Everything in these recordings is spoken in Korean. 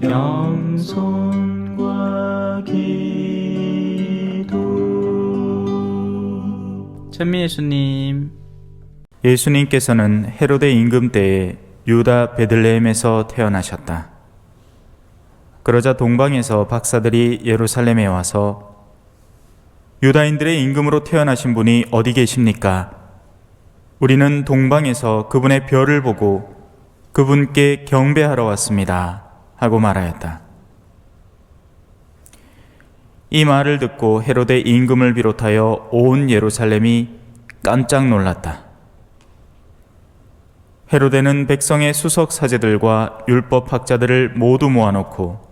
겸손과 기도. 찬미 예수님. 예수님께서는 헤로데 임금 때에 유다 베들레헴에서 태어나셨다. 그러자 동방에서 박사들이 예루살렘에 와서 유다인들의 임금으로 태어나신 분이 어디 계십니까? 우리는 동방에서 그분의 별을 보고 그분께 경배하러 왔습니다 하고 말하였다. 이 말을 듣고 헤로데 임금을 비롯하여 온 예루살렘이 깜짝 놀랐다. 헤로데는 백성의 수석 사제들과 율법 학자들을 모두 모아놓고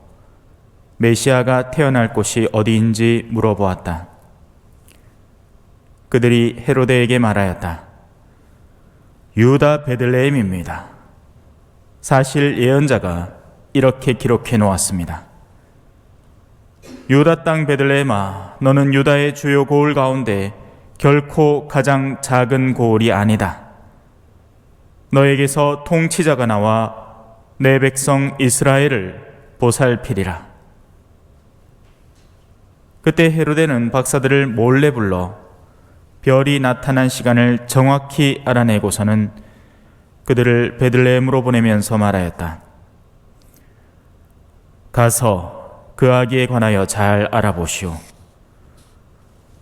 메시아가 태어날 곳이 어디인지 물어보았다. 그들이 헤로데에게 말하였다. 유다 베들레헴입니다. 사실 예언자가 이렇게 기록해 놓았습니다. 유다 땅 베들레헴아, 너는 유다의 주요 고을 가운데 결코 가장 작은 고을이 아니다. 너에게서 통치자가 나와 내 백성 이스라엘을 보살피리라. 그때 헤로데는 박사들을 몰래 불러 별이 나타난 시간을 정확히 알아내고서는 그들을 베들레헴으로 보내면서 말하였다. 가서 그 아기에 관하여 잘 알아보시오.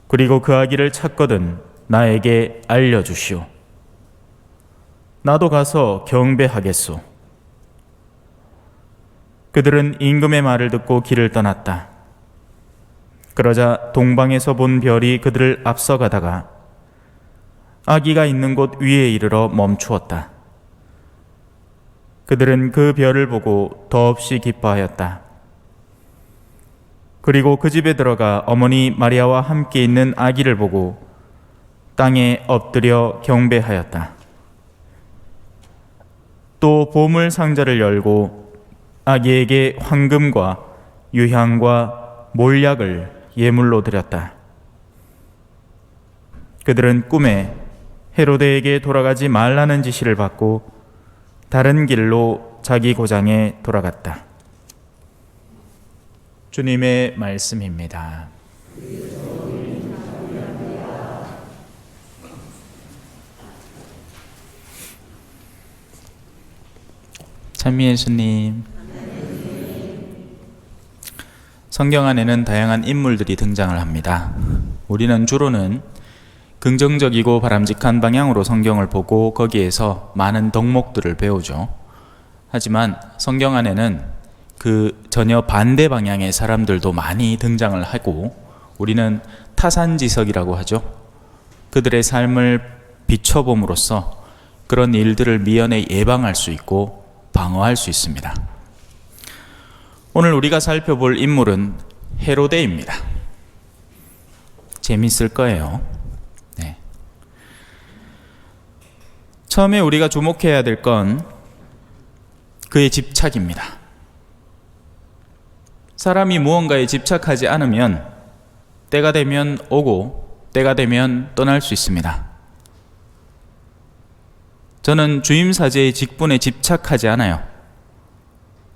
그리고 그 아기를 찾거든 나에게 알려주시오. 나도 가서 경배하겠소. 그들은 임금의 말을 듣고 길을 떠났다. 그러자 동방에서 본 별이 그들을 앞서가다가 아기가 있는 곳 위에 이르러 멈추었다. 그들은 그 별을 보고 더없이 기뻐하였다. 그리고 그 집에 들어가 어머니 마리아와 함께 있는 아기를 보고 땅에 엎드려 경배하였다. 또 보물 상자를 열고 아기에게 황금과 유향과 몰약을 예물로 드렸다. 그들은 꿈에 헤로데에게 돌아가지 말라는 지시를 받고 다른 길로 자기 고장에 돌아갔다. 주님의 말씀입니다. 찬미 예수님. 성경 안에는 다양한 인물들이 등장을 합니다. 우리는 주로는 긍정적이고 바람직한 방향으로 성경을 보고 거기에서 많은 덕목들을 배우죠. 하지만 성경 안에는 그 전혀 반대 방향의 사람들도 많이 등장을 하고 우리는 타산지석이라고 하죠. 그들의 삶을 비춰봄으로써 그런 일들을 미연에 예방할 수 있고 방어할 수 있습니다. 오늘 우리가 살펴볼 인물은 헤로데입니다. 재밌을 거예요. 네. 처음에 우리가 주목해야 될 건 그의 집착입니다. 사람이 무언가에 집착하지 않으면 때가 되면 오고 때가 되면 떠날 수 있습니다. 저는 주임사제의 직분에 집착하지 않아요.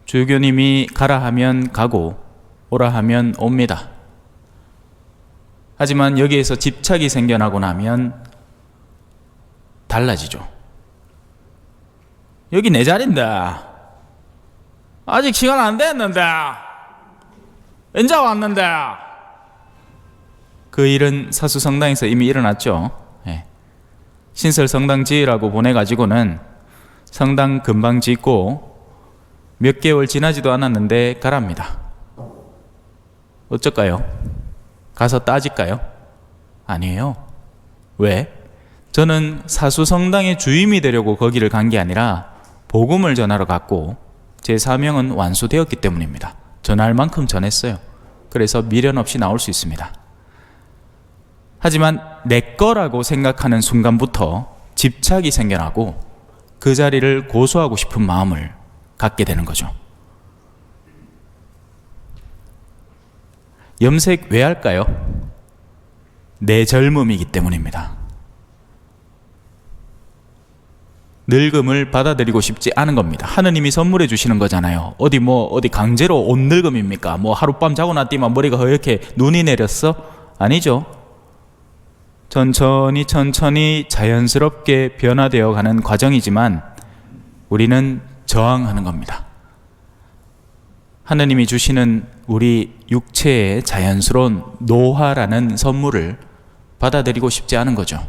주교님이 가라 하면 가고 오라 하면 옵니다. 하지만 여기에서 집착이 생겨나고 나면 달라지죠. 여기 내 자리인데 아직 시간 안 됐는데 언제 왔는데. 그 일은 사수성당에서 이미 일어났죠. 신설 성당 지으라고 보내가지고는 성당 금방 짓고 몇 개월 지나지도 않았는데 가랍니다. 어쩔까요? 가서 따질까요? 아니에요. 왜? 저는 사수성당의 주임이 되려고 거기를 간 게 아니라 복음을 전하러 갔고 제 사명은 완수되었기 때문입니다. 전할 만큼 전했어요. 그래서 미련 없이 나올 수 있습니다. 하지만 내 거라고 생각하는 순간부터 집착이 생겨나고 그 자리를 고수하고 싶은 마음을 갖게 되는 거죠. 염색 왜 할까요? 내 젊음이기 때문입니다. 늙음을 받아들이고 싶지 않은 겁니다. 하느님이 선물해 주시는 거잖아요. 어디 강제로 온 늙음입니까? 뭐 하룻밤 자고 났더니만 머리가 이렇게 눈이 내렸어? 아니죠. 천천히 자연스럽게 변화되어 가는 과정이지만 우리는 저항하는 겁니다. 하느님이 주시는 우리 육체의 자연스러운 노화라는 선물을 받아들이고 싶지 않은 거죠.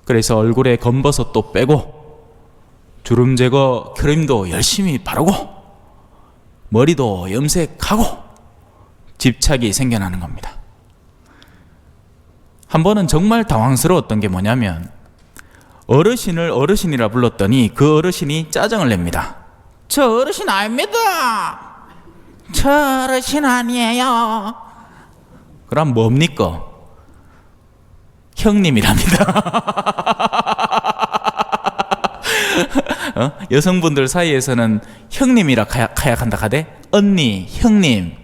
그래서 얼굴에 검버섯도 빼고 주름 제거 크림도 열심히 바르고 머리도 염색하고 집착이 생겨나는 겁니다. 한 번은 정말 당황스러웠던 게 뭐냐면 어르신을 어르신이라 불렀더니 그 어르신이 짜증을 냅니다. 저 어르신 아닙니다. 저 어르신 아니에요. 그럼 뭡니까? 형님이랍니다. 여성분들 사이에서는 형님이라 카약한다 하대? 언니, 형님.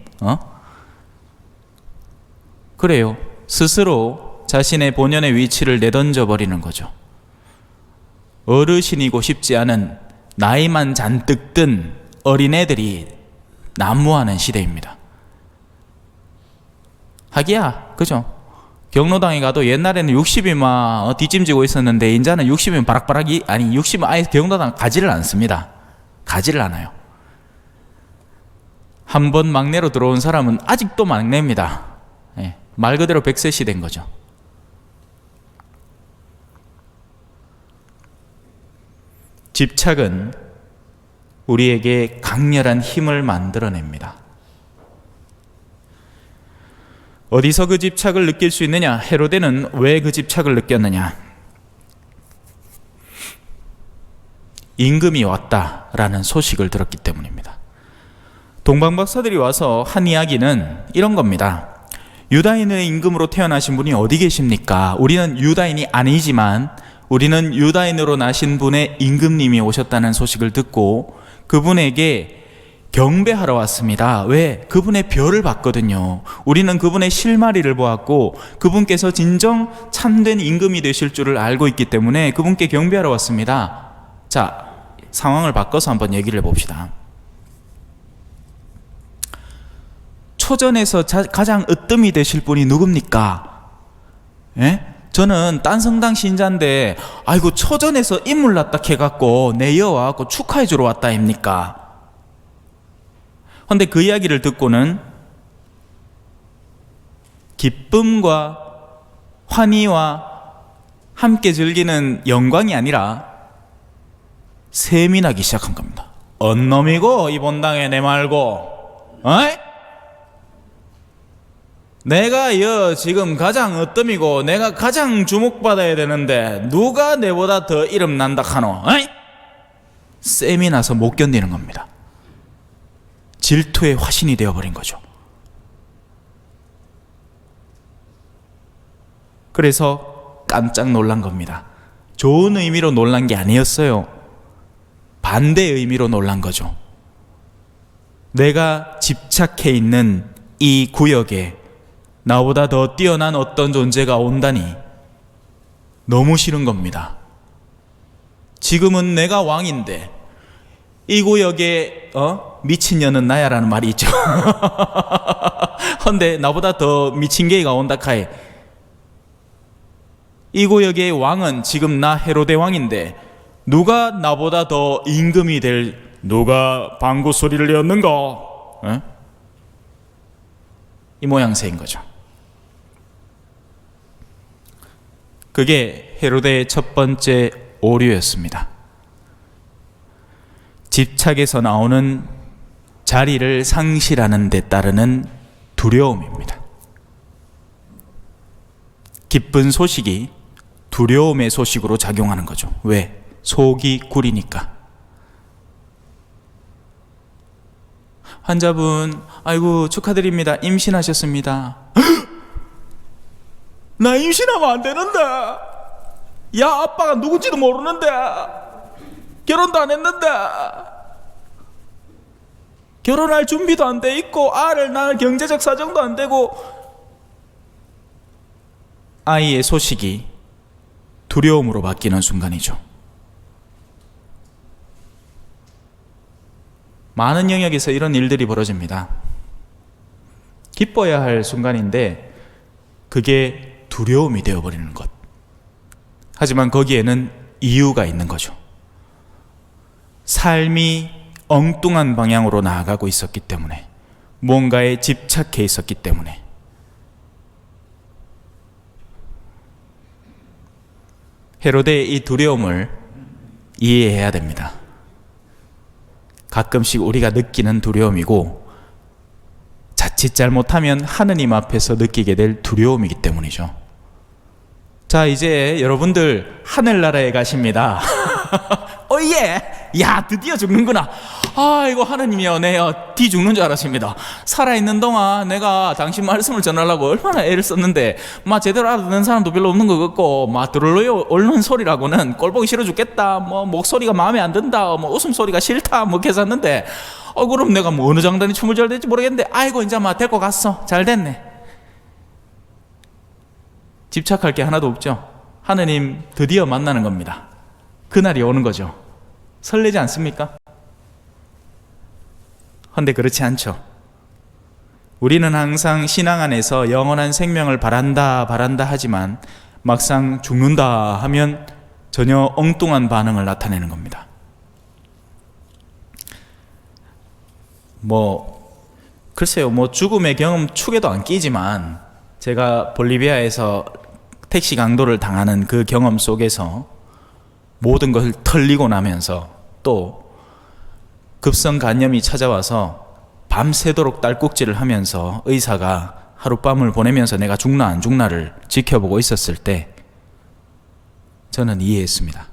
그래요. 스스로 자신의 본연의 위치를 내던져 버리는 거죠. 어르신이고 싶지 않은 나이만 잔뜩 든 어린애들이 난무하는 시대입니다. 하기야, 그죠? 경로당에 가도 옛날에는 60이 막 뒷짐지고 있었는데 이제는 60이면 바락바락이, 아니 60은 아예 경로당 가지를 않습니다. 가지를 않아요. 한 번 막내로 들어온 사람은 아직도 막내입니다. 예, 말 그대로 100세 시대인 거죠. 집착은 우리에게 강렬한 힘을 만들어냅니다. 어디서 그 집착을 느낄 수 있느냐? 헤로데는 왜 그 집착을 느꼈느냐? 임금이 왔다라는 소식을 들었기 때문입니다. 동방박사들이 와서 한 이야기는 이런 겁니다. 유다인의 임금으로 태어나신 분이 어디 계십니까? 우리는 유다인이 아니지만 우리는 유다인으로 나신 분의 임금님이 오셨다는 소식을 듣고 그분에게 경배하러 왔습니다. 왜? 그분의 별을 봤거든요. 우리는 그분의 실마리를 보았고 그분께서 진정 참된 임금이 되실 줄을 알고 있기 때문에 그분께 경배하러 왔습니다. 자, 상황을 바꿔서 한번 얘기를 해봅시다. 초전에서 가장 으뜸이 되실 분이 누굽니까? 예? 저는 딴 성당 신자인데 아이고 초전에서 인물 났다 해갖고 내여 와갖고 축하해주러 왔다 입니까? 그런데 그 이야기를 듣고는 기쁨과 환희와 함께 즐기는 영광이 아니라 셈이 나기 시작한 겁니다. 언놈이고 이 본당에 내 말고, 어이? 내가 지금 가장 으뜸이고 내가 가장 주목받아야 되는데 누가 내보다 더 이름 난다 카노? 어이? 셈이 나서 못 견디는 겁니다. 질투의 화신이 되어버린 거죠. 그래서 깜짝 놀란 겁니다. 좋은 의미로 놀란 게 아니었어요. 반대의 의미로 놀란 거죠. 내가 집착해 있는 이 구역에 나보다 더 뛰어난 어떤 존재가 온다니 너무 싫은 겁니다. 지금은 내가 왕인데 이 구역에 미친년은 나야라는 말이 있죠. 헌데 나보다 더 미친 게이가 온다 카이. 이 구역의 왕은 지금 나 헤로데 왕인데 누가 나보다 더 임금이 될, 누가 방구 소리를 내었는가? 이 모양새인 거죠. 그게 헤로데의 첫 번째 오류였습니다. 집착에서 나오는 자리를 상실하는 데 따르는 두려움입니다. 기쁜 소식이 두려움의 소식으로 작용하는 거죠. 왜? 속이 구리니까. 환자분, 아이고 축하드립니다. 임신하셨습니다. 나 임신하면 안 되는데. 야, 아빠가 누군지도 모르는데. 결혼도 안 했는데. 결혼할 준비도 안 돼 있고 알을 낳을 경제적 사정도 안 되고. 아이의 소식이 두려움으로 바뀌는 순간이죠. 많은 영역에서 이런 일들이 벌어집니다. 기뻐야 할 순간인데 그게 두려움이 되어버리는 것. 하지만 거기에는 이유가 있는 거죠. 삶이 엉뚱한 방향으로 나아가고 있었기 때문에, 무언가에 집착해 있었기 때문에. 헤로데의 이 두려움을 이해해야 됩니다. 가끔씩 우리가 느끼는 두려움이고, 자칫 잘못하면 하느님 앞에서 느끼게 될 두려움이기 때문이죠. 자, 이제 여러분들 하늘나라에 가십니다. 예! 야, 드디어 죽는구나. 이거 하느님이여, 뒤 죽는 줄 알았습니다. 살아있는 동안 내가 당신 말씀을 전하려고 얼마나 애를 썼는데, 제대로 알아듣는 사람도 별로 없는 것 같고, 들을래요 옳는 소리라고는 꼴보기 싫어 죽겠다, 목소리가 마음에 안 든다, 웃음소리가 싫다, 했었는데, 그럼 내가 어느 장단이 춤을 잘 될지 모르겠는데, 아이고, 이제 데리고 갔어. 잘 됐네. 집착할 게 하나도 없죠. 하느님 드디어 만나는 겁니다. 그날이 오는 거죠. 설레지 않습니까? 근데 그렇지 않죠. 우리는 항상 신앙 안에서 영원한 생명을 바란다 하지만 막상 죽는다 하면 전혀 엉뚱한 반응을 나타내는 겁니다. 글쎄요, 죽음의 경험 축에도 안 끼지만, 제가 볼리비아에서 택시 강도를 당하는 그 경험 속에서 모든 것을 털리고 나면서 또 급성 간염이 찾아와서 밤새도록 딸꾹질을 하면서 의사가 하룻밤을 보내면서 내가 죽나 안 죽나를 지켜보고 있었을 때 저는 이해했습니다.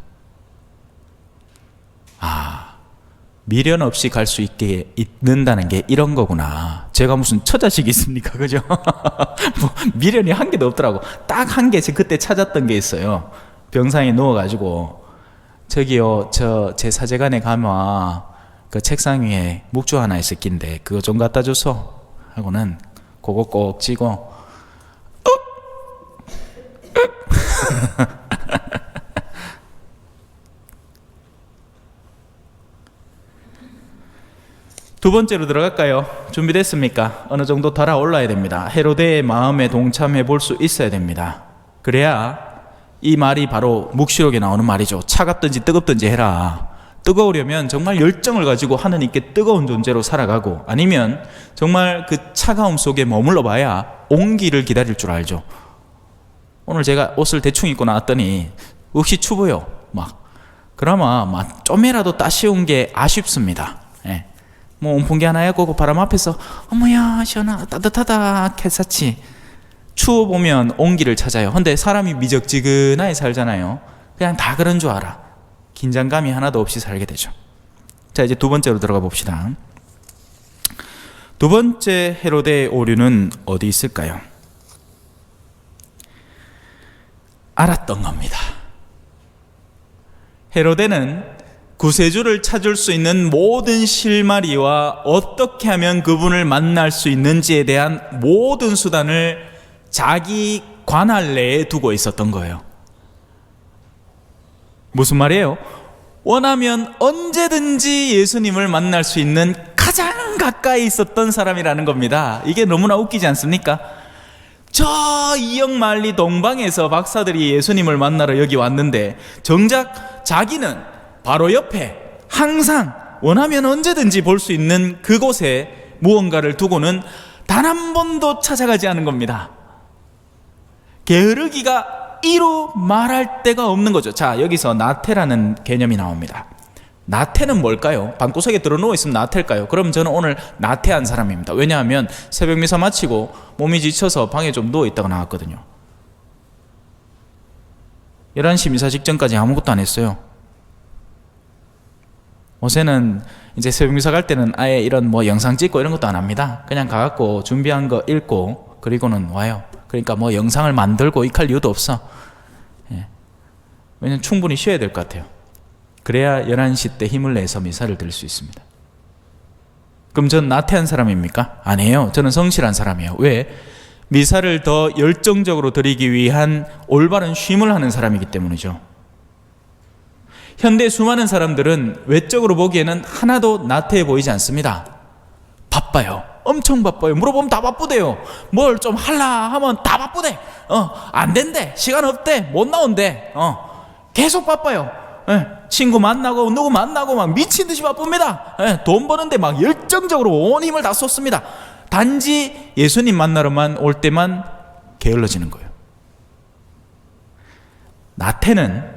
미련 없이 갈 수 있게 있는다는 게 이런 거구나. 제가 무슨 처자식이 있습니까? 그죠? 미련이 한 개도 없더라고. 딱 한 개 그때 찾았던 게 있어요. 병상에 누워가지고, 저기요, 제 사제관에 가면 그 책상 위에 묵주 하나 있을 낀데 그거 좀 갖다 줘서 하고는 그거 꼭 쥐고 두 번째로 들어갈까요? 준비됐습니까? 어느 정도 달아올라야 됩니다. 헤로데의 마음에 동참해 볼 수 있어야 됩니다. 그래야 이 말이 바로 묵시록에 나오는 말이죠. 차갑든지 뜨겁든지 해라. 뜨거우려면 정말 열정을 가지고 하느님께 뜨거운 존재로 살아가고, 아니면 정말 그 차가움 속에 머물러 봐야 온기를 기다릴 줄 알죠. 오늘 제가 옷을 대충 입고 나왔더니 역시 추워요. 그러면 좀이라도 따시운 게 아쉽습니다. 예. 온풍기 하나 해고 바람 앞에서 어머야 시원하다 따뜻하다 캐사치 추워 보면 온기를 찾아요. 근데 사람이 미적지근하게 살잖아요. 그냥 다 그런 줄 알아. 긴장감이 하나도 없이 살게 되죠. 자, 이제 두 번째로 들어가 봅시다. 두 번째 헤로데의 오류는 어디 있을까요? 알았던 겁니다. 헤로데는 구세주를 찾을 수 있는 모든 실마리와 어떻게 하면 그분을 만날 수 있는지에 대한 모든 수단을 자기 관할 내에 두고 있었던 거예요. 무슨 말이에요? 원하면 언제든지 예수님을 만날 수 있는 가장 가까이 있었던 사람이라는 겁니다. 이게 너무나 웃기지 않습니까? 저 이역만리 동방에서 박사들이 예수님을 만나러 여기 왔는데 정작 자기는 바로 옆에 항상 원하면 언제든지 볼 수 있는 그곳에 무언가를 두고는 단 한 번도 찾아가지 않은 겁니다. 게으르기가 이루 말할 데가 없는 거죠. 자, 여기서 나태라는 개념이 나옵니다. 나태는 뭘까요? 방구석에 들어누워 있으면 나태일까요? 그럼 저는 오늘 나태한 사람입니다. 왜냐하면 새벽 미사 마치고 몸이 지쳐서 방에 좀 누워있다가 나왔거든요. 11시 미사 직전까지 아무것도 안 했어요. 요새는 이제 새벽 미사 갈 때는 아예 이런 영상 찍고 이런 것도 안 합니다. 그냥 가갖고 준비한 거 읽고 그리고는 와요. 그러니까 영상을 만들고 익할 이유도 없어. 예. 왜냐면 충분히 쉬어야 될 것 같아요. 그래야 11시 때 힘을 내서 미사를 드릴 수 있습니다. 그럼 전 나태한 사람입니까? 아니에요. 저는 성실한 사람이에요. 왜? 미사를 더 열정적으로 드리기 위한 올바른 쉼을 하는 사람이기 때문이죠. 현대 수많은 사람들은 외적으로 보기에는 하나도 나태해 보이지 않습니다. 바빠요. 엄청 바빠요. 물어보면 다 바쁘대요. 뭘 좀 할라 하면 다 바쁘대. 안 된대. 시간 없대. 못 나온대. 계속 바빠요. 친구 만나고 누구 만나고 막 미친 듯이 바쁩니다. 돈 버는데 막 열정적으로 온 힘을 다 쏟습니다. 단지 예수님 만나러만 올 때만 게을러지는 거예요. 나태는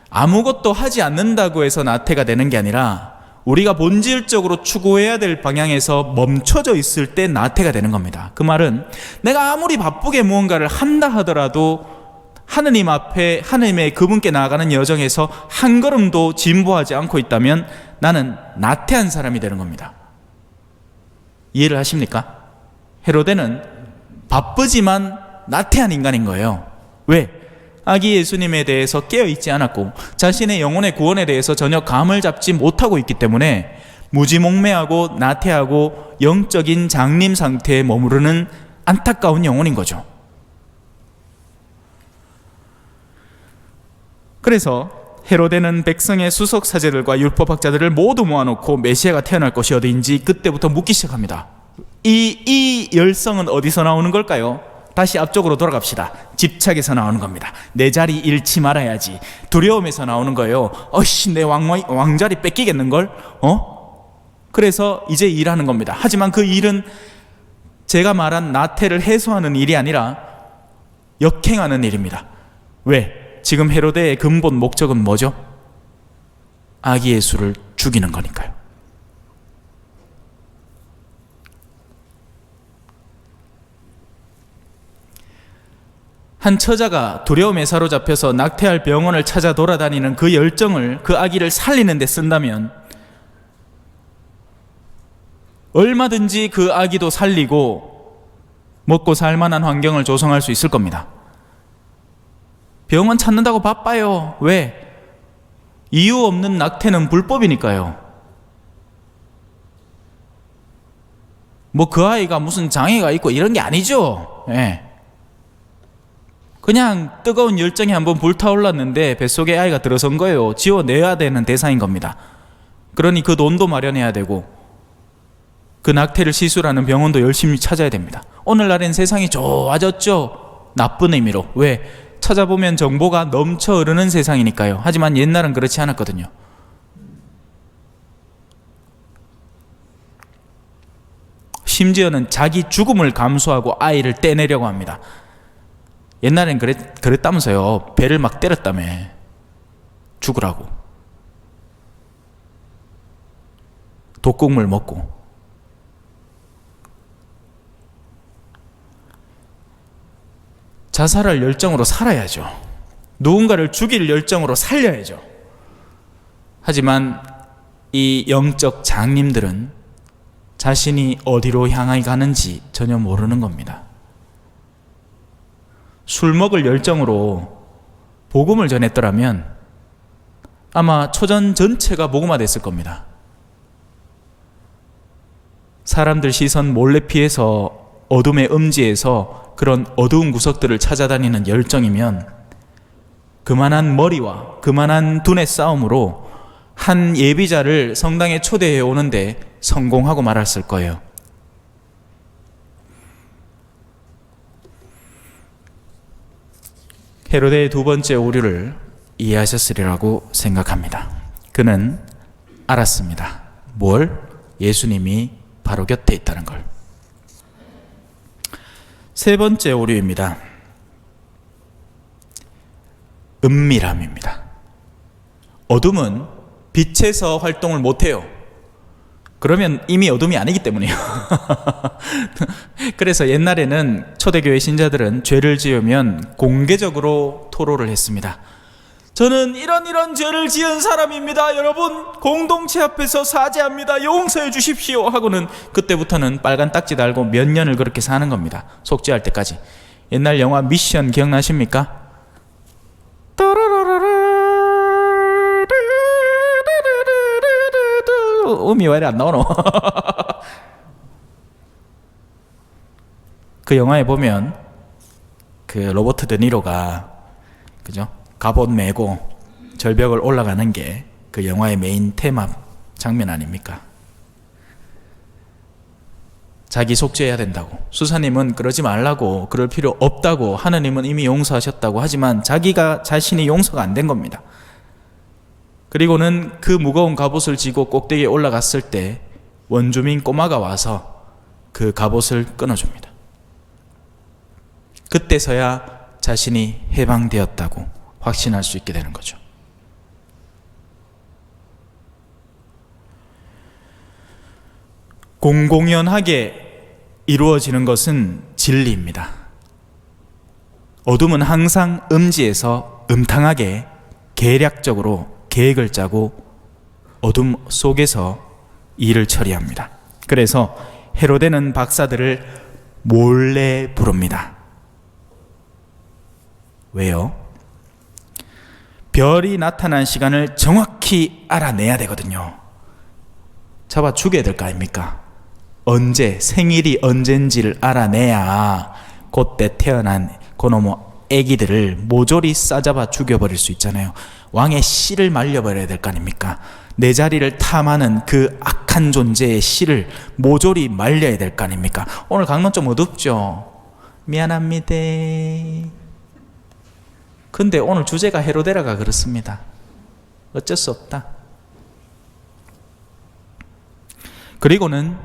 아무것도 하지 않는다고 해서 나태가 되는 게 아니라 우리가 본질적으로 추구해야 될 방향에서 멈춰져 있을 때 나태가 되는 겁니다. 그 말은 내가 아무리 바쁘게 무언가를 한다 하더라도 하느님 앞에 하느님의 그분께 나아가는 여정에서 한 걸음도 진보하지 않고 있다면 나는 나태한 사람이 되는 겁니다. 이해를 하십니까? 헤로데는 바쁘지만 나태한 인간인 거예요. 왜? 아기 예수님에 대해서 깨어있지 않았고 자신의 영혼의 구원에 대해서 전혀 감을 잡지 못하고 있기 때문에 무지몽매하고 나태하고 영적인 장님 상태에 머무르는 안타까운 영혼인 거죠. 그래서 헤로데는 백성의 수석 사제들과 율법학자들을 모두 모아놓고 메시아가 태어날 곳이 어디인지 그때부터 묻기 시작합니다. 이 열성은 어디서 나오는 걸까요? 다시 앞쪽으로 돌아갑시다. 집착에서 나오는 겁니다. 내 자리 잃지 말아야지. 두려움에서 나오는 거예요. 내 왕자리 뺏기겠는걸? 그래서 이제 일하는 겁니다. 하지만 그 일은 제가 말한 나태를 해소하는 일이 아니라 역행하는 일입니다. 왜? 지금 헤로데의 근본 목적은 뭐죠? 아기 예수를 죽이는 거니까요. 한 처자가 두려움에 사로잡혀서 낙태할 병원을 찾아 돌아다니는 그 열정을 그 아기를 살리는 데 쓴다면 얼마든지 그 아기도 살리고 먹고 살 만한 환경을 조성할 수 있을 겁니다. 병원 찾는다고 바빠요. 왜? 이유 없는 낙태는 불법이니까요. 뭐 그 아이가 무슨 장애가 있고 이런 게 아니죠. 그냥 뜨거운 열정이 한번 불타올랐는데 뱃속에 아이가 들어선 거예요. 지워내야 되는 대상인 겁니다. 그러니 그 돈도 마련해야 되고 그 낙태를 시술하는 병원도 열심히 찾아야 됩니다. 오늘날엔 세상이 좋아졌죠. 나쁜 의미로. 왜? 찾아보면 정보가 넘쳐 흐르는 세상이니까요. 하지만 옛날은 그렇지 않았거든요. 심지어는 자기 죽음을 감수하고 아이를 떼내려고 합니다. 옛날엔 그랬다면서요. 배를 막 때렸다며. 죽으라고. 독국물 먹고. 자살할 열정으로 살아야죠. 누군가를 죽일 열정으로 살려야죠. 하지만 이 영적 장님들은 자신이 어디로 향해 가는지 전혀 모르는 겁니다. 술 먹을 열정으로 복음을 전했더라면 아마 초전 전체가 복음화됐을 겁니다. 사람들 시선 몰래 피해서 어둠의 음지에서 그런 어두운 구석들을 찾아다니는 열정이면 그만한 머리와 그만한 두뇌 싸움으로 한 예비자를 성당에 초대해 오는데 성공하고 말았을 거예요. 헤로데의 두 번째 오류를 이해하셨으리라고 생각합니다. 그는 알았습니다. 뭘? 예수님이 바로 곁에 있다는 걸. 세 번째 오류입니다. 은밀함입니다. 어둠은 빛에서 활동을 못해요. 그러면 이미 어둠이 아니기 때문이에요. 그래서 옛날에는 초대교회 신자들은 죄를 지으면 공개적으로 토로를 했습니다. 저는 이런 죄를 지은 사람입니다. 여러분 공동체 앞에서 사죄합니다. 용서해 주십시오 하고는 그때부터는 빨간 딱지 달고 몇 년을 그렇게 사는 겁니다. 속죄할 때까지. 옛날 영화 미션 기억나십니까? 음이 왜 이래 안 나오노? 그 영화에 보면 그 로버트 드니로가 그죠? 갑옷 메고 절벽을 올라가는 게 그 영화의 메인 테마 장면 아닙니까? 자기 속죄해야 된다고, 수사님은 그러지 말라고, 그럴 필요 없다고, 하느님은 이미 용서하셨다고 하지만 자기가 자신이 용서가 안 된 겁니다. 그리고는 그 무거운 갑옷을 지고 꼭대기에 올라갔을 때 원주민 꼬마가 와서 그 갑옷을 끊어줍니다. 그때서야 자신이 해방되었다고 확신할 수 있게 되는 거죠. 공공연하게 이루어지는 것은 진리입니다. 어둠은 항상 음지에서 음탕하게 계략적으로 계획을 짜고 어둠 속에서 일을 처리합니다. 그래서 헤로데는 박사들을 몰래 부릅니다. 왜요? 별이 나타난 시간을 정확히 알아내야 되거든요. 잡아 죽여야 될 거 아닙니까? 언제, 생일이 언젠지를 알아내야 그때 태어난 그놈의 애기들을 모조리 싸잡아 죽여버릴 수 있잖아요. 왕의 씨를 말려버려야 될 거 아닙니까? 내 자리를 탐하는 그 악한 존재의 씨를 모조리 말려야 될 거 아닙니까? 오늘 강론 좀 어둡죠? 미안합니다. 근데 오늘 주제가 헤로데라가 그렇습니다. 어쩔 수 없다. 그리고는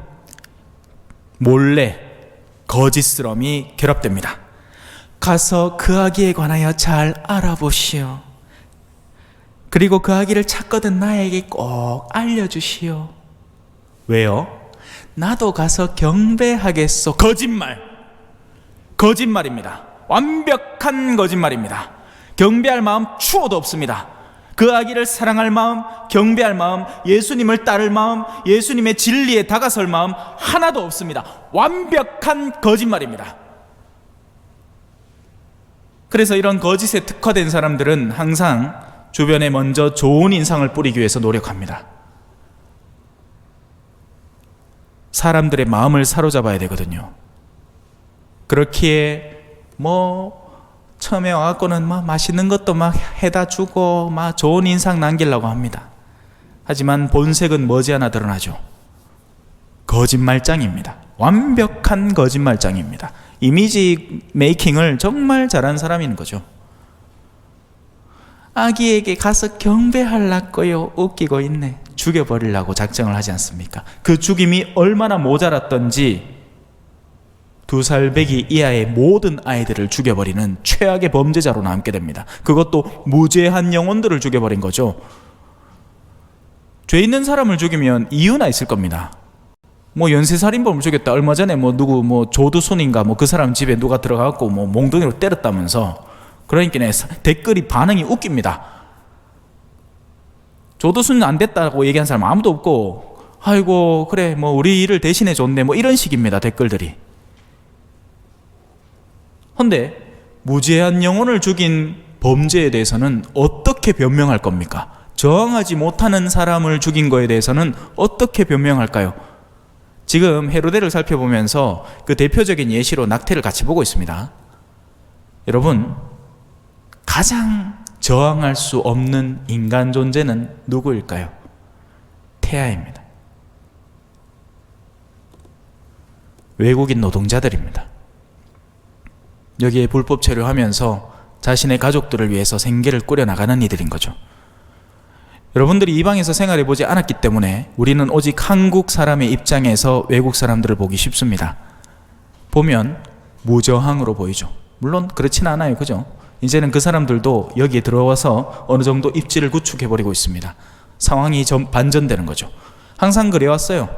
몰래 거짓스러움이 결합됩니다. 가서 그 아기에 관하여 잘 알아보시오. 그리고 그 아기를 찾거든 나에게 꼭 알려주시오. 왜요? 나도 가서 경배하겠소. 거짓말입니다. 완벽한 거짓말입니다. 경배할 마음 추호도 없습니다. 그 아기를 사랑할 마음, 경배할 마음, 예수님을 따를 마음, 예수님의 진리에 다가설 마음 하나도 없습니다. 완벽한 거짓말입니다. 그래서 이런 거짓에 특화된 사람들은 항상 주변에 먼저 좋은 인상을 뿌리기 위해서 노력합니다. 사람들의 마음을 사로잡아야 되거든요. 그렇기에 처음에 와갖고는 맛있는 것도 해다 주고 좋은 인상 남기려고 합니다. 하지만 본색은 머지않아 드러나죠. 거짓말장입니다. 완벽한 거짓말장입니다. 이미지 메이킹을 정말 잘하는 사람인 거죠. 아기에게 가서 경배하려고요. 웃기고 있네. 죽여버리려고 작정을 하지 않습니까? 그 죽임이 얼마나 모자랐던지 2살 배기 이하의 모든 아이들을 죽여버리는 최악의 범죄자로 남게 됩니다. 그것도 무죄한 영혼들을 죽여버린 거죠. 죄 있는 사람을 죽이면 이유나 있을 겁니다. 연쇄살인범을 죽였다. 얼마 전에 누구 조두순인가 그 사람 집에 누가 들어가갖고 몽둥이로 때렸다면서. 그러니까 댓글이 반응이 웃깁니다. 조두순은 안 됐다고 얘기한 사람 아무도 없고, 아이고 그래 우리 일을 대신해 줬네 이런 식입니다. 댓글들이. 그런데 무죄한 영혼을 죽인 범죄에 대해서는 어떻게 변명할 겁니까? 저항하지 못하는 사람을 죽인 거에 대해서는 어떻게 변명할까요? 지금 헤로데를 살펴보면서 그 대표적인 예시로 낙태를 같이 보고 있습니다. 여러분, 가장 저항할 수 없는 인간 존재는 누구일까요? 태아입니다. 외국인 노동자들입니다. 여기에 불법 체류하면서 자신의 가족들을 위해서 생계를 꾸려나가는 이들인 거죠. 여러분들이 이방에서 생활해보지 않았기 때문에 우리는 오직 한국 사람의 입장에서 외국 사람들을 보기 쉽습니다. 보면 무저항으로 보이죠. 물론 그렇진 않아요. 그죠? 이제는 그 사람들도 여기에 들어와서 어느 정도 입지를 구축해버리고 있습니다. 상황이 반전되는 거죠. 항상 그래왔어요.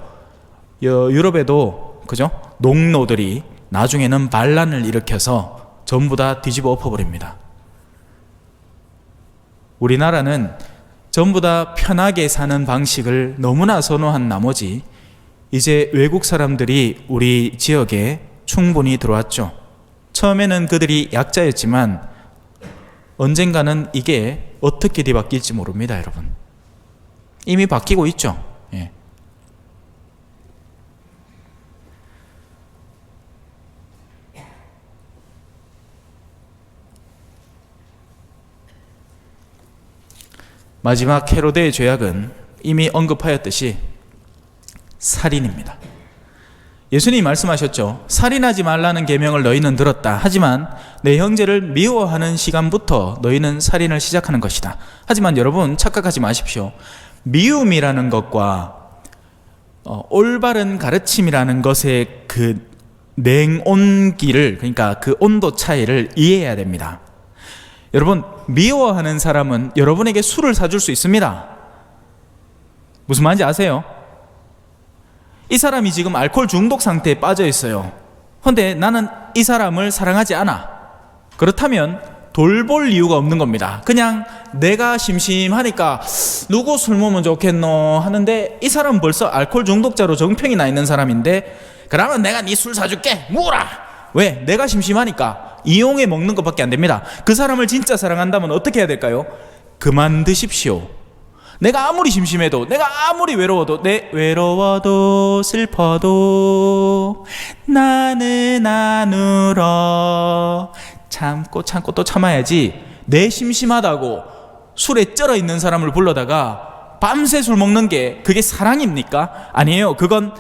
유럽에도 그죠? 농노들이 나중에는 반란을 일으켜서 전부 다 뒤집어 엎어버립니다. 우리나라는 전부 다 편하게 사는 방식을 너무나 선호한 나머지 이제 외국 사람들이 우리 지역에 충분히 들어왔죠. 처음에는 그들이 약자였지만 언젠가는 이게 어떻게 뒤바뀔지 모릅니다, 여러분. 이미 바뀌고 있죠. 예. 마지막 헤로데의 죄악은 이미 언급하였듯이 살인입니다. 예수님이 말씀하셨죠. 살인하지 말라는 계명을 너희는 들었다. 하지만 내 형제를 미워하는 시간부터 너희는 살인을 시작하는 것이다. 하지만 여러분 착각하지 마십시오. 미움이라는 것과 올바른 가르침이라는 것의 그 냉온기를, 그러니까 그 온도 차이를 이해해야 됩니다. 여러분, 미워하는 사람은 여러분에게 술을 사줄 수 있습니다. 무슨 말인지 아세요? 이 사람이 지금 알코올 중독 상태에 빠져 있어요. 그런데 나는 이 사람을 사랑하지 않아. 그렇다면 돌볼 이유가 없는 겁니다. 그냥 내가 심심하니까 누구 술 먹으면 좋겠노 하는데 이 사람은 벌써 알코올 중독자로 정평이 나 있는 사람인데 그러면 내가 네 술 사줄게, 먹어라. 왜? 내가 심심하니까. 이용해 먹는 것밖에 안 됩니다. 그 사람을 진짜 사랑한다면 어떻게 해야 될까요? 그만 드십시오. 내가 아무리 심심해도, 내가 아무리 외로워도, 외로워도 슬퍼도 나는 안 울어. 참고 또 참아야지. 내 심심하다고 술에 쩔어 있는 사람을 불러다가 밤새 술 먹는 게 그게 사랑입니까? 아니에요. 그건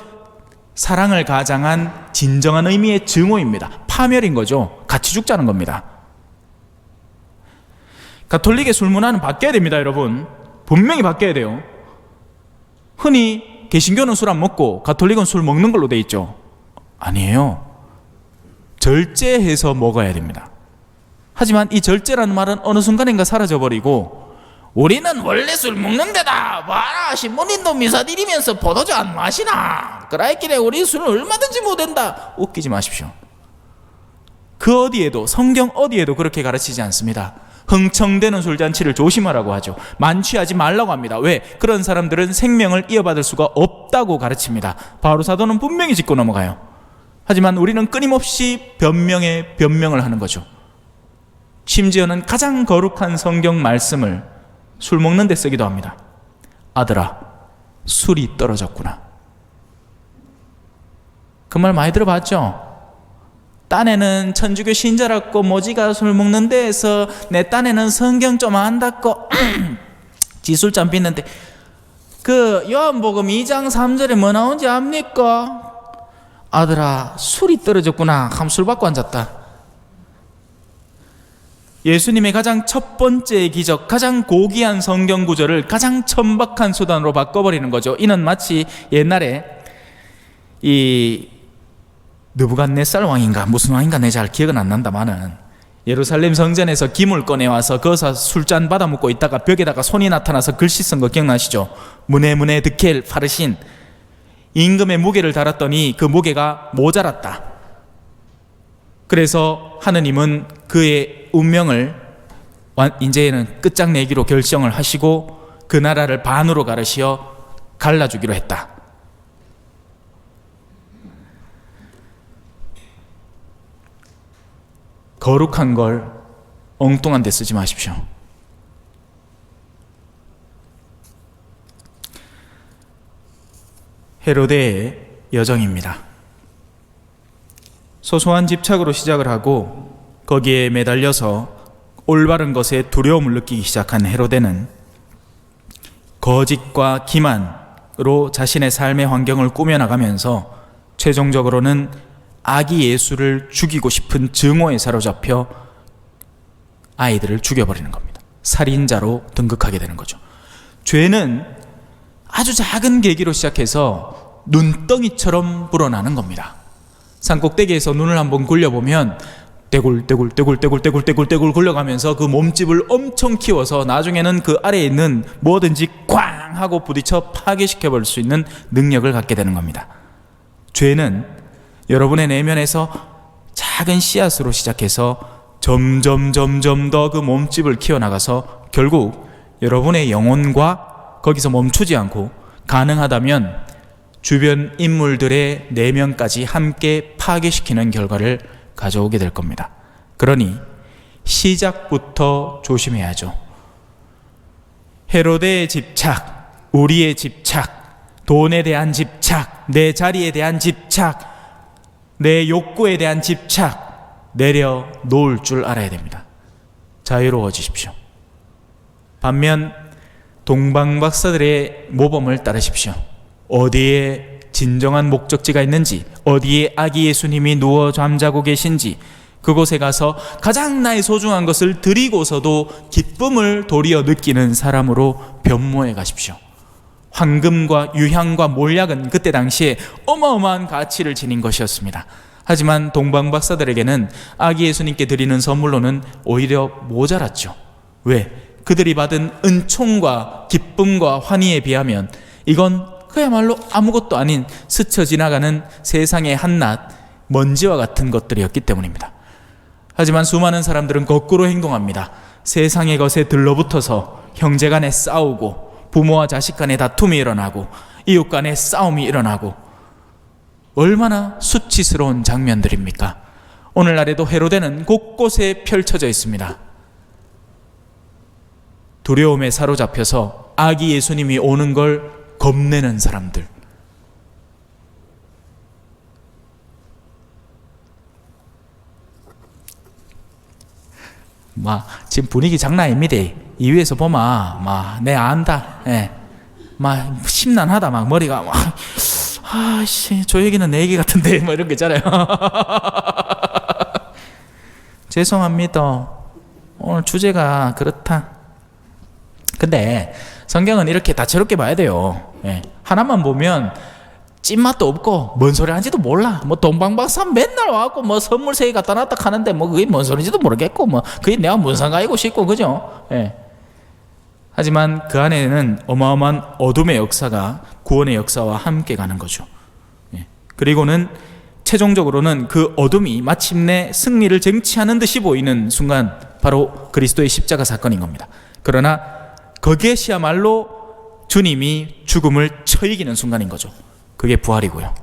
사랑을 가장한 진정한 의미의 증오입니다. 파멸인 거죠. 같이 죽자는 겁니다. 가톨릭의 술 문화는 바뀌어야 됩니다, 여러분. 분명히 바뀌어야 돼요. 흔히 개신교는 술 안 먹고 가톨릭은 술 먹는 걸로 돼 있죠. 아니에요. 절제해서 먹어야 됩니다. 하지만 이 절제라는 말은 어느 순간인가 사라져버리고 우리는 원래 술 먹는 데다 와라 신부님도 미사 드리면서 포도주 안 마시나 그라이길래 우리 술은 얼마든지 못된다. 웃기지 마십시오. 그 어디에도, 성경 어디에도 그렇게 가르치지 않습니다. 흥청대는 술잔치를 조심하라고 하죠. 만취하지 말라고 합니다. 왜? 그런 사람들은 생명을 이어받을 수가 없다고 가르칩니다. 바오로 사도는 분명히 짚고 넘어가요. 하지만 우리는 끊임없이 변명에 변명을 하는 거죠. 심지어는 가장 거룩한 성경 말씀을 술 먹는 데 쓰기도 합니다. 아들아, 술이 떨어졌구나. 그 말 많이 들어봤죠? 딴에는 천주교 신자라고 모지가 술 먹는 데에서 내 딴에는 성경 좀 안다고 지술잔 빚는데 그 요한복음 2장 3절에 뭐 나온지 압니까? 아들아, 술이 떨어졌구나 하면 술 받고 앉았다. 예수님의 가장 첫 번째 기적, 가장 고귀한 성경 구절을 가장 천박한 수단으로 바꿔버리는 거죠. 이는 마치 옛날에 이 느부갓네살 왕인가 무슨 왕인가 내 잘 기억은 안 난다마는 예루살렘 성전에서 김을 꺼내와서 거기서 술잔 받아 먹고 있다가 벽에다가 손이 나타나서 글씨 쓴 거 기억나시죠? 문에 드켈 파르신. 임금의 무게를 달았더니 그 무게가 모자랐다. 그래서 하느님은 그의 운명을 이제는 끝장내기로 결정을 하시고 그 나라를 반으로 가르시어 갈라주기로 했다. 거룩한 걸 엉뚱한 데 쓰지 마십시오. 헤로데의 여정입니다. 소소한 집착으로 시작을 하고 거기에 매달려서 올바른 것에 두려움을 느끼기 시작한 헤로데는 거짓과 기만으로 자신의 삶의 환경을 꾸며나가면서 최종적으로는 아기 예수를 죽이고 싶은 증오에 사로잡혀 아이들을 죽여버리는 겁니다. 살인자로 등극하게 되는 거죠. 죄는 아주 작은 계기로 시작해서 눈덩이처럼 불어나는 겁니다. 산꼭대기에서 눈을 한번 굴려보면 떼굴떼굴 굴려가면서 그 몸집을 엄청 키워서 나중에는 그 아래에 있는 뭐든지 꽝 하고 부딪혀 파괴시켜버릴 수 있는 능력을 갖게 되는 겁니다. 죄는 여러분의 내면에서 작은 씨앗으로 시작해서 점점 더 그 몸집을 키워나가서 결국 여러분의 영혼과 거기서 멈추지 않고 가능하다면 주변 인물들의 내면까지 함께 파괴시키는 결과를 가져오게 될 겁니다. 그러니 시작부터 조심해야죠. 헤로데의 집착, 우리의 집착, 돈에 대한 집착, 내 자리에 대한 집착, 내 욕구에 대한 집착 내려놓을 줄 알아야 됩니다. 자유로워지십시오. 반면 동방박사들의 모범을 따르십시오. 어디에 진정한 목적지가 있는지, 어디에 아기 예수님이 누워 잠자고 계신지 그곳에 가서 가장 나의 소중한 것을 드리고서도 기쁨을 도리어 느끼는 사람으로 변모해 가십시오. 황금과 유향과 몰약은 그때 당시에 어마어마한 가치를 지닌 것이었습니다. 하지만 동방박사들에게는 아기 예수님께 드리는 선물로는 오히려 모자랐죠. 왜? 그들이 받은 은총과 기쁨과 환희에 비하면 이건 그야말로 아무것도 아닌 스쳐 지나가는 세상의 한낱 먼지와 같은 것들이었기 때문입니다. 하지만 수많은 사람들은 거꾸로 행동합니다. 세상의 것에 들러붙어서 형제 간에 싸우고 부모와 자식 간에 다툼이 일어나고 이웃 간에 싸움이 일어나고 얼마나 수치스러운 장면들입니까? 오늘날에도 헤로데는 곳곳에 펼쳐져 있습니다. 두려움에 사로잡혀서 아기 예수님이 오는 걸 겁내는 사람들. 지금 분위기 장난 아닙니다. 이 위에서 보면 내 안다. 예. 심란하다. 머리가 아씨 저 얘기는 내 얘기 같은데 이런 거 있잖아요. 죄송합니다. 오늘 주제가 그렇다. 근데 성경은 이렇게 다채롭게 봐야 돼요. 예. 하나만 보면 찐맛도 없고 뭔 소리 하는지도 몰라. 동방박사 맨날 와갖고 선물 3개 갖다 놨다 하는데 그게 뭔 소리인지도 모르겠고 그게 내가 뭔 상관이고 싶고 그죠? 예. 하지만 그 안에는 어마어마한 어둠의 역사가 구원의 역사와 함께 가는 거죠. 예. 그리고는 최종적으로는 그 어둠이 마침내 승리를 쟁취하는 듯이 보이는 순간 바로 그리스도의 십자가 사건인 겁니다. 그러나 거기에시야말로 주님이 죽음을 쳐이기는 순간인 거죠. 그게 부활이고요.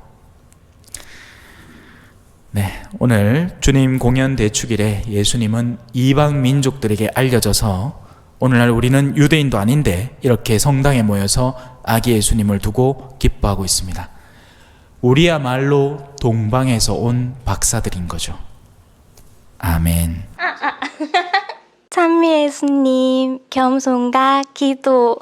네, 오늘 주님 공연 대축일에 예수님은 이방 민족들에게 알려져서 오늘날 우리는 유대인도 아닌데 이렇게 성당에 모여서 아기 예수님을 두고 기뻐하고 있습니다. 우리야말로 동방에서 온 박사들인 거죠. 아멘. 찬미 예수님, 겸손과 기도.